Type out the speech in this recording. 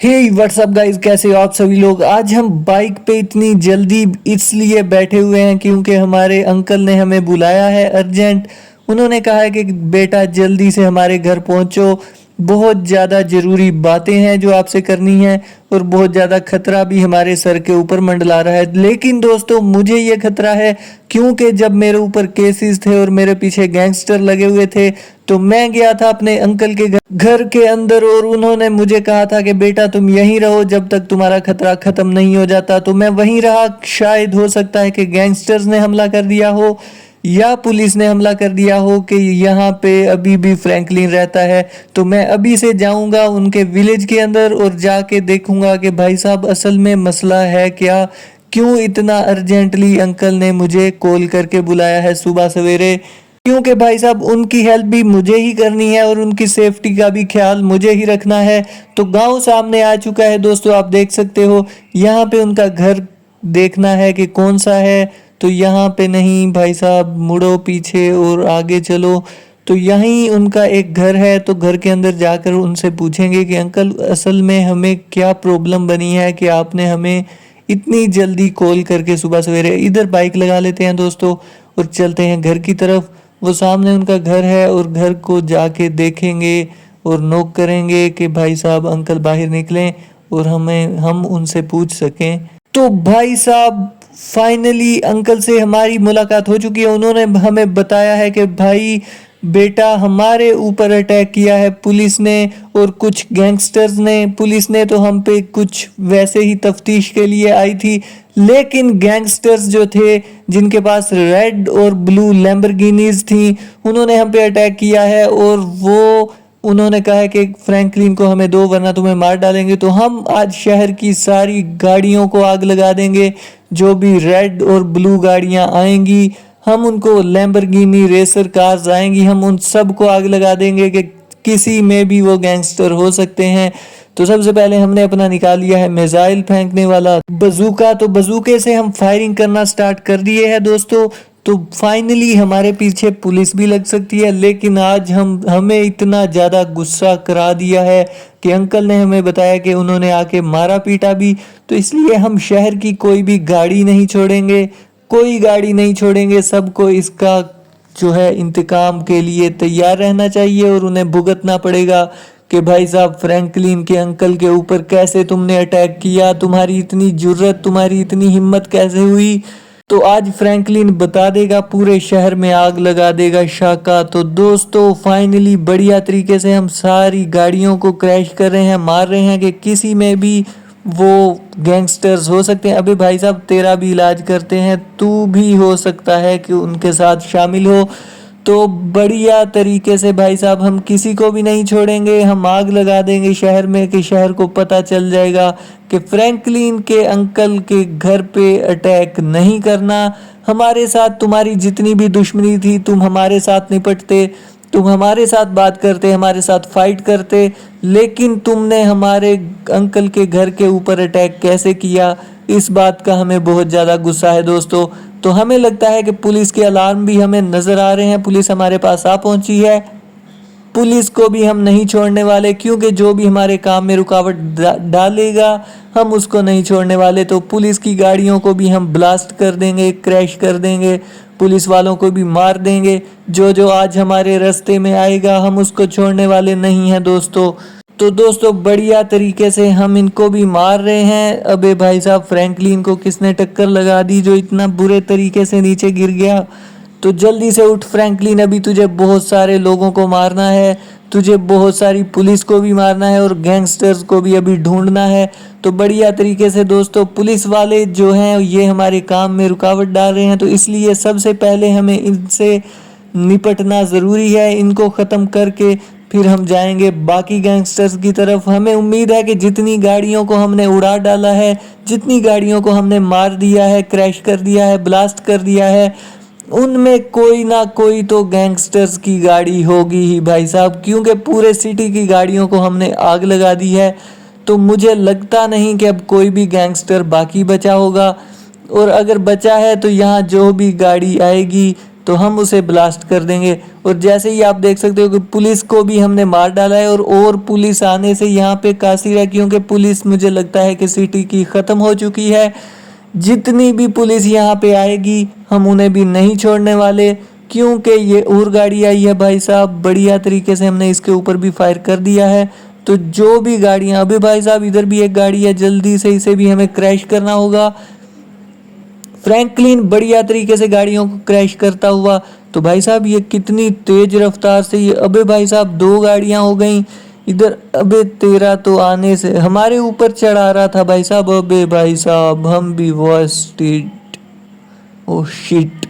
हे WhatsApp guys, कैसे हो आप सभी लोग। आज हम बाइक पे इतनी जल्दी इसलिए बैठे हुए हैं क्योंकि हमारे अंकल ने हमें बुलाया है अर्जेंट। उन्होंने कहा है कि बेटा जल्दी से हमारे घर पहुंचो, बहुत ज़्यादा ज़रूरी बातें हैं जो आपसे करनी है और बहुत ज़्यादा खतरा भी हमारे सर के ऊपर मंडला रहा है। लेकिन दोस्तों मुझे ये खतरा है क्योंकि जब मेरे ऊपर केसेस थे और मेरे पीछे गैंगस्टर लगे हुए थे तो मैं गया था अपने अंकल के घर के अंदर और उन्होंने मुझे कहा था कि बेटा तुम यहीं रहो जब तक तुम्हारा खतरा खत्म नहीं हो जाता। तो मैं वहीं रहा। शायद हो सकता है कि गैंगस्टर्स ने हमला कर दिया हो या पुलिस ने हमला कर दिया हो कि यहाँ पे अभी भी फ्रैंकलिन रहता है। तो मैं अभी से जाऊंगा उनके विलेज के अंदर और जाके देखूंगा कि भाई साहब असल में मसला है क्या, क्यों इतना अर्जेंटली अंकल ने मुझे कॉल करके बुलाया है सुबह सवेरे। क्योंकि भाई साहब उनकी हेल्प भी मुझे ही करनी है और उनकी सेफ्टी का भी ख्याल मुझे ही रखना है। तो गांव सामने आ चुका है दोस्तों, आप देख सकते हो। यहाँ पे उनका घर देखना है कि कौन सा है। तो यहाँ पे नहीं भाई साहब, मुड़ो पीछे और आगे चलो। तो यहीं उनका एक घर है। तो घर के अंदर जाकर उनसे पूछेंगे कि अंकल असल में हमें क्या प्रॉब्लम बनी है कि आपने हमें इतनी जल्दी कॉल करके सुबह सवेरे। इधर बाइक लगा लेते हैं दोस्तों और चलते हैं घर की तरफ। वो सामने उनका घर है और घर को जाके देखेंगे और नॉक करेंगे कि भाई साहब अंकल बाहर निकलें और हम उनसे पूछ सकें। तो भाई साहब फाइनली अंकल से हमारी मुलाकात हो चुकी है। उन्होंने हमें बताया है कि भाई बेटा हमारे ऊपर अटैक किया है पुलिस ने और कुछ गैंगस्टर्स ने। पुलिस ने तो हम पे कुछ वैसे ही तफ्तीश के लिए आई थी, लेकिन गैंगस्टर्स जो थे जिनके पास रेड और ब्लू लैम्बोर्गिनीज थी उन्होंने हम पे अटैक किया है और वो उन्होंने कहा है कि फ्रैंकलिन को हमें दो वरना तुम्हें मार डालेंगे। तो हम आज शहर की सारी गाड़ियों को आग लगा देंगे। जो भी रेड और ब्लू गाड़ियां आएंगी, हम उनको लैम्बोर्गिनी रेसर कार्स आएंगी, हम उन सब को आग लगा देंगे कि किसी में भी वो गैंगस्टर हो सकते हैं। तो सबसे पहले हमने अपना निकाल लिया है मिसाइल फेंकने वाला बजूका। तो बजूके से हम फायरिंग करना स्टार्ट कर दिए हैं दोस्तों। तो फाइनली हमारे पीछे पुलिस भी लग सकती है, लेकिन आज हमें इतना ज़्यादा गुस्सा करा दिया है कि अंकल ने हमें बताया कि उन्होंने आके मारा पीटा भी। तो इसलिए हम शहर की कोई भी गाड़ी नहीं छोड़ेंगे, कोई गाड़ी नहीं छोड़ेंगे। सबको इसका जो है इंतकाम के लिए तैयार रहना चाहिए और उन्हें भुगतना पड़ेगा कि भाई साहब फ्रैंकलिन के अंकल के ऊपर कैसे तुमने अटैक किया, तुम्हारी इतनी जुर्रत, तुम्हारी इतनी हिम्मत कैसे हुई। तो आज फ्रैंकलिन बता देगा, पूरे शहर में आग लगा देगा शाका। तो दोस्तों फाइनली बढ़िया तरीके से हम सारी गाड़ियों को क्रैश कर रहे हैं, मार रहे हैं कि किसी में भी वो गैंगस्टर्स हो सकते हैं। अबे भाई साहब तेरा भी इलाज करते हैं, तू भी हो सकता है कि उनके साथ शामिल हो। तो बढ़िया तरीके से भाई साहब हम किसी को भी नहीं छोड़ेंगे, हम आग लगा देंगे शहर में कि शहर को पता चल जाएगा कि फ्रैंकलिन के अंकल के घर पे अटैक नहीं करना। हमारे साथ तुम्हारी जितनी भी दुश्मनी थी तुम हमारे साथ निपटते, तुम हमारे साथ बात करते, हमारे साथ फाइट करते, लेकिन तुमने हमारे अंकल के घर के ऊपर अटैक कैसे किया, इस बात का हमें बहुत ज़्यादा गुस्सा है दोस्तों। तो हमें लगता है कि पुलिस के अलार्म भी हमें नज़र आ रहे हैं, पुलिस हमारे पास आ पहुंची है। पुलिस को भी हम नहीं छोड़ने वाले क्योंकि जो भी हमारे काम में रुकावट डालेगा हम उसको नहीं छोड़ने वाले। तो पुलिस की गाड़ियों को भी हम ब्लास्ट कर देंगे, क्रैश कर देंगे, पुलिस वालों को भी मार देंगे। जो जो आज हमारे रास्ते में आएगा हम उसको छोड़ने वाले नहीं हैं दोस्तों। तो दोस्तों बढ़िया तरीके से हम इनको भी मार रहे हैं। अबे भाई साहब फ्रैंकलिन को किसने टक्कर लगा दी जो इतना बुरे तरीके से नीचे गिर गया। तो जल्दी से उठ फ्रैंकलिन, अभी तुझे बहुत सारे लोगों को मारना है, तुझे बहुत सारी पुलिस को भी मारना है और गैंगस्टर्स को भी अभी ढूंढना है। तो बढ़िया तरीके से दोस्तों पुलिस वाले जो हैं ये हमारे काम में रुकावट डाल रहे हैं, तो इसलिए सबसे पहले हमें इनसे निपटना ज़रूरी है। इनको ख़त्म करके फिर हम जाएंगे बाकी गैंगस्टर्स की तरफ। हमें उम्मीद है कि जितनी गाड़ियों को हमने उड़ा डाला है, जितनी गाड़ियों को हमने मार दिया है, क्रैश कर दिया है, ब्लास्ट कर दिया है, उनमें कोई ना कोई तो गैंगस्टर्स की गाड़ी होगी ही भाई साहब, क्योंकि पूरे सिटी की गाड़ियों को हमने आग लगा दी है। तो मुझे लगता नहीं कि अब कोई भी गैंगस्टर बाकी बचा होगा, और अगर बचा है तो यहाँ जो भी गाड़ी आएगी तो हम उसे ब्लास्ट कर देंगे। और जैसे ही आप देख सकते हो कि पुलिस को भी हमने मार डाला है और पुलिस आने से यहाँ पे कासिर है, क्योंकि पुलिस मुझे लगता है कि सिटी की ख़त्म हो चुकी है। जितनी भी पुलिस यहाँ पे आएगी हम उन्हें भी नहीं छोड़ने वाले, क्योंकि ये और गाड़ी आई है भाई साहब, बढ़िया तरीके से हमने इसके ऊपर भी फायर कर दिया है। तो जो भी गाड़ियाँ, अभी भाई साहब इधर भी एक गाड़ी है, जल्दी से इसे भी हमें क्रैश करना होगा। फ्रैंकलिन बढ़िया तरीके से गाड़ियों को क्रैश करता हुआ। तो भाई साहब ये कितनी तेज रफ्तार से ये, अबे भाई साहब 2 गाड़ियां हो गई इधर। अबे तेरा तो आने से हमारे ऊपर चढ़ा रहा था भाई साहब। अबे भाई साहब हम भी वर्स्टेड, ओ शिट।